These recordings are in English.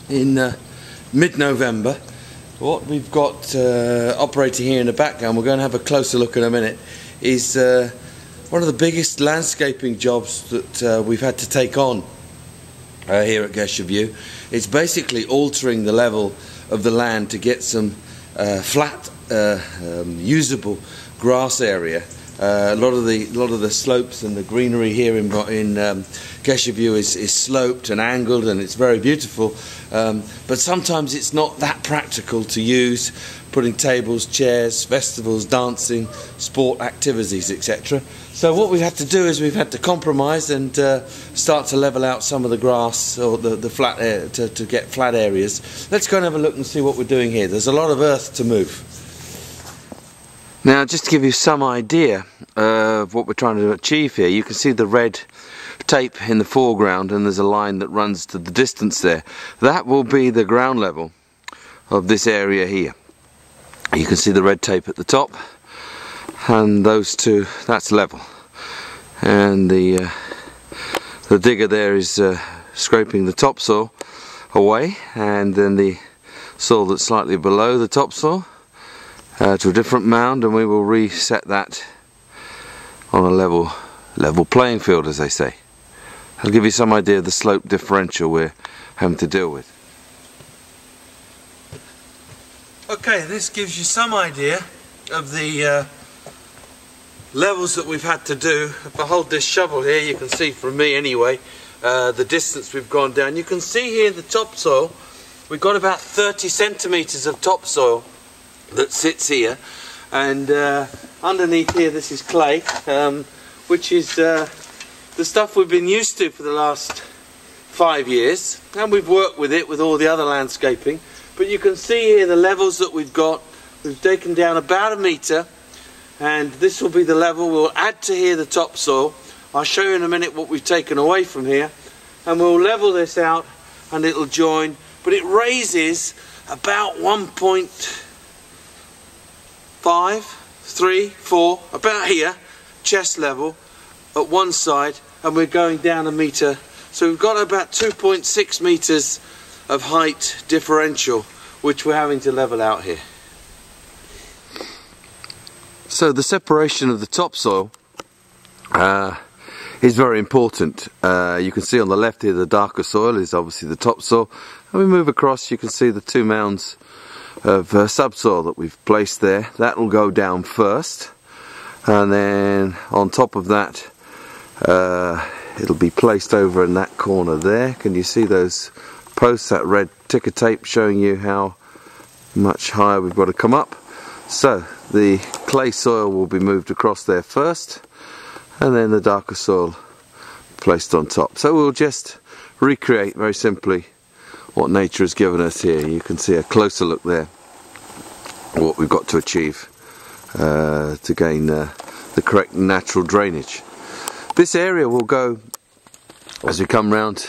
in mid-November. What we've got operating here in the background, we're going to have a closer look in a minute, is one of the biggest landscaping jobs that we've had to take on here at Geshaview. It's basically altering the level of the land to get some flat, usable grass area. A lot of the slopes and the greenery here in Geshaview is sloped and angled, and it's very beautiful. But sometimes it's not that practical to use, putting tables, chairs, festivals, dancing, sport activities, etc. So what we've had to do is we've had to compromise and start to level out some of the grass, or the flat air, to get flat areas. Let's go and have a look and see what we're doing here. There's a lot of earth to move. Now, just to give you some idea of what we're trying to achieve here, you can see the red tape in the foreground, and there's a line that runs to the distance there. That will be the ground level of this area here. You can see the red tape at the top, and those two, that's level. And the digger there is scraping the topsoil away, and then the soil that's slightly below the topsoil to a different mound, and we will reset that on a level playing field, as they say. I'll give you some idea of the slope differential we're having to deal with. Okay, this gives you some idea of the levels that we've had to do. If I hold this shovel here, you can see from me anyway the distance we've gone down. You can see here the topsoil, we've got about 30 centimetres of topsoil that sits here, and underneath here this is clay, which is the stuff we've been used to for the last 5 years, and we've worked with it with all the other landscaping. But you can see here the levels that we've got. We've taken down about 1 metre, and this will be the level. We'll add to here the topsoil. I'll show you in a minute what we've taken away from here, and we'll level this out and it'll join, but it raises about 1.5, 3, 4, about here, chest level at one side, and we're going down 1 metre. So we've got about 2.6 metres of height differential, which we're having to level out here. So the separation of the topsoil is very important. You can see on the left here the darker soil is obviously the topsoil, and we move across, you can see the 2 mounds of subsoil that we've placed there. That will go down first, and then on top of that it'll be placed over in that corner there. Can you see those posts, that red ticker tape showing you how much higher we've got to come up? So the clay soil will be moved across there first, and then the darker soil placed on top. So we'll just recreate very simply what nature has given us here. You can see a closer look there, what we've got to achieve to gain the correct natural drainage. This area will go, as we come round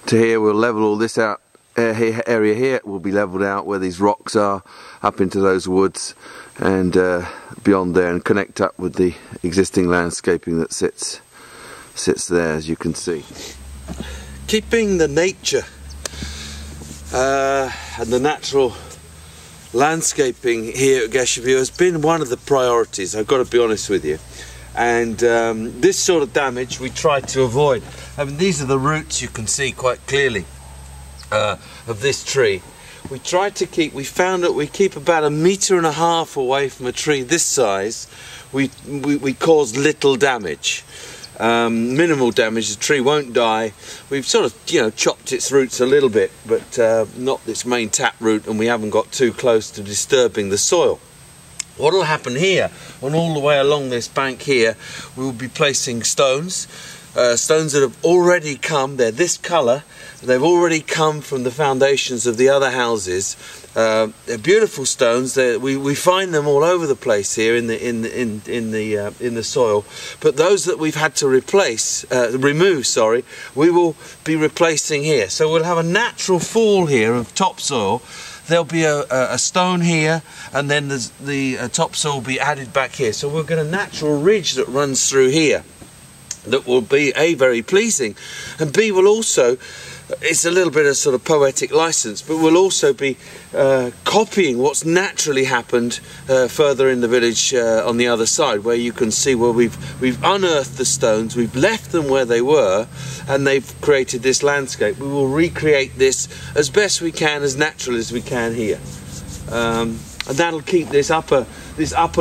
to here, we'll level all this out. Area here will be leveled out where these rocks are, up into those woods, and beyond there, and connect up with the existing landscaping that sits there, as you can see. Keeping the nature and the natural landscaping here at Geshaview has been one of the priorities, I've got to be honest with you. And this sort of damage we try to avoid. I mean, these are the roots, you can see quite clearly, of this tree. We found that we keep about 1.5 meters away from a tree this size. We cause little damage, minimal damage. The tree won't die. We've sort of, chopped its roots a little bit, but not this main tap root, and we haven't got too close to disturbing the soil. What will happen here, and all the way along this bank here, we will be placing stones. Stones that have already come, they're this colour, they've already come from the foundations of the other houses. They're beautiful stones. We find them all over the place here in the soil. But those that we've had to remove, we will be replacing here. So we'll have a natural fall here of topsoil. There'll be a stone here, and then the topsoil will be added back here. So we'll get a natural ridge that runs through here that will be A, very pleasing, and B, will also it's a little bit of sort of poetic license, but we'll also be copying what's naturally happened further in the village on the other side, where you can see where we've unearthed the stones, we've left them where they were, and they've created this landscape. We will recreate this as best we can, as natural as we can here, and that'll keep this upper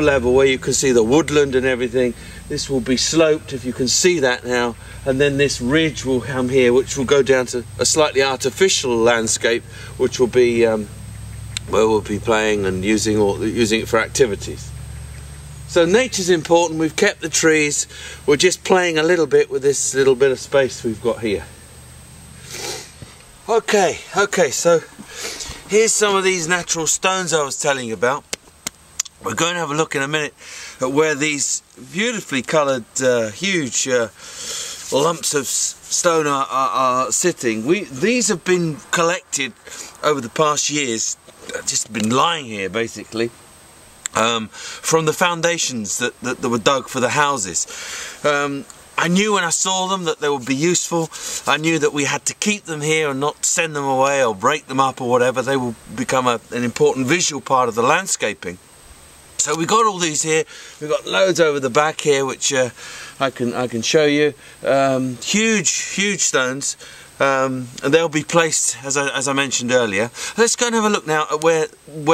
level where you can see the woodland and everything. This will be sloped, if you can see that now, and then this ridge will come here, which will go down to a slightly artificial landscape, which will be where we'll be playing and using it for activities. So nature's important. We've kept the trees. We're just playing a little bit with this little bit of space we've got here. Okay, so here's some of these natural stones I was telling you about. We're going to have a look in a minute at where these beautifully coloured huge lumps of stone are sitting. These have been collected over the past years, just been lying here basically, from the foundations that were dug for the houses. I knew when I saw them that they would be useful. I knew that we had to keep them here and not send them away or break them up or whatever. They will become an important visual part of the landscaping. So we got all these here. We've got loads over the back here, which I can show you. Huge stones, and they'll be placed as I mentioned earlier. Let's go and have a look now at where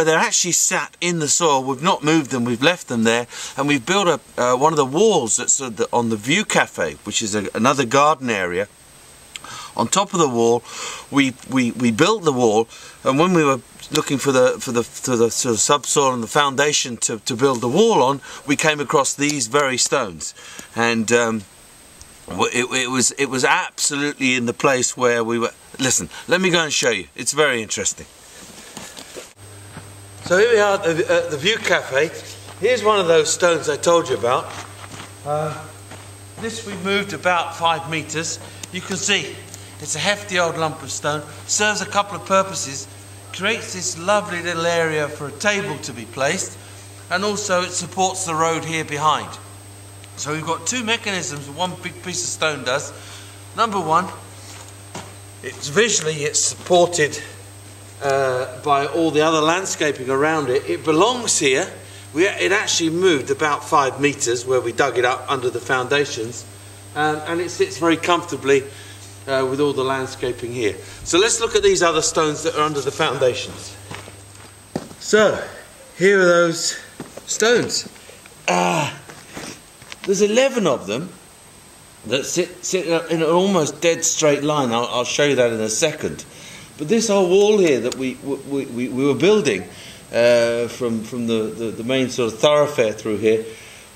they're actually sat in the soil. We've not moved them. We've left them there, and we've built one of the walls that's on the View Cafe, which is another garden area. On top of the wall, we built the wall, and when we were looking for the sort of subsoil and the foundation to build the wall on, we came across these very stones, and it was absolutely in the place where we were. Listen, let me go and show you. It's very interesting. So here we are at the View Cafe. Here's one of those stones I told you about. This we moved about 5 meters. You can see it's a hefty old lump of stone. Serves a couple of purposes. Creates this lovely little area for a table to be placed, and also it supports the road here behind. So we've got two mechanisms one big piece of stone does. Number one, it's supported by all the other landscaping around it. It belongs here. It actually moved about 5 meters where we dug it up under the foundations, and it sits very comfortably with all the landscaping here. So let's look at these other stones that are under the foundations. So here are those stones. There's 11 of them that sit in an almost dead straight line. I'll show you that in a second. But this whole wall here that we were building from the main sort of thoroughfare through here,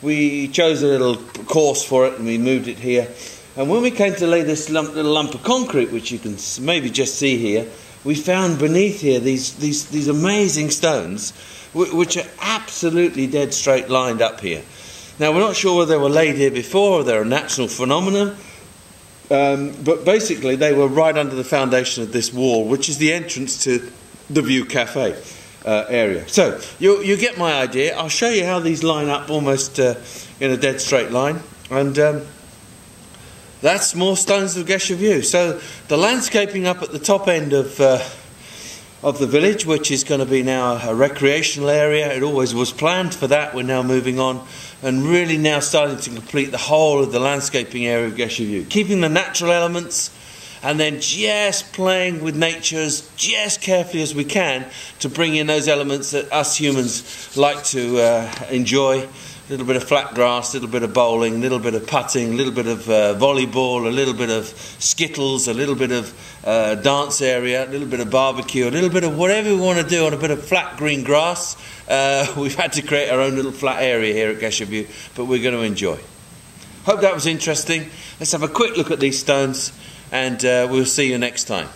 we chose a little course for it and we moved it here. And when we came to lay this little lump of concrete, which you can maybe just see here, we found beneath here these amazing stones, which are absolutely dead straight lined up here. Now we're not sure whether they were laid here before or they're a natural phenomenon, but basically they were right under the foundation of this wall, which is the entrance to the View Cafe area. So you get my idea. I'll show you how these line up almost in a dead straight line, and that's more stones of Geshaview. So the landscaping up at the top end of the village, which is going to be now a recreational area. It always was planned for that. We're now moving on and really now starting to complete the whole of the landscaping area of Geshaview, keeping the natural elements and then just playing with nature just carefully as we can to bring in those elements that us humans like to enjoy. A little bit of flat grass, a little bit of bowling, a little bit of putting, a little bit of volleyball, a little bit of skittles, a little bit of dance area, a little bit of barbecue, a little bit of whatever we want to do on a bit of flat green grass. We've had to create our own little flat area here at Geshaview, but we're going to enjoy. Hope that was interesting. Let's have a quick look at these stones, and we'll see you next time.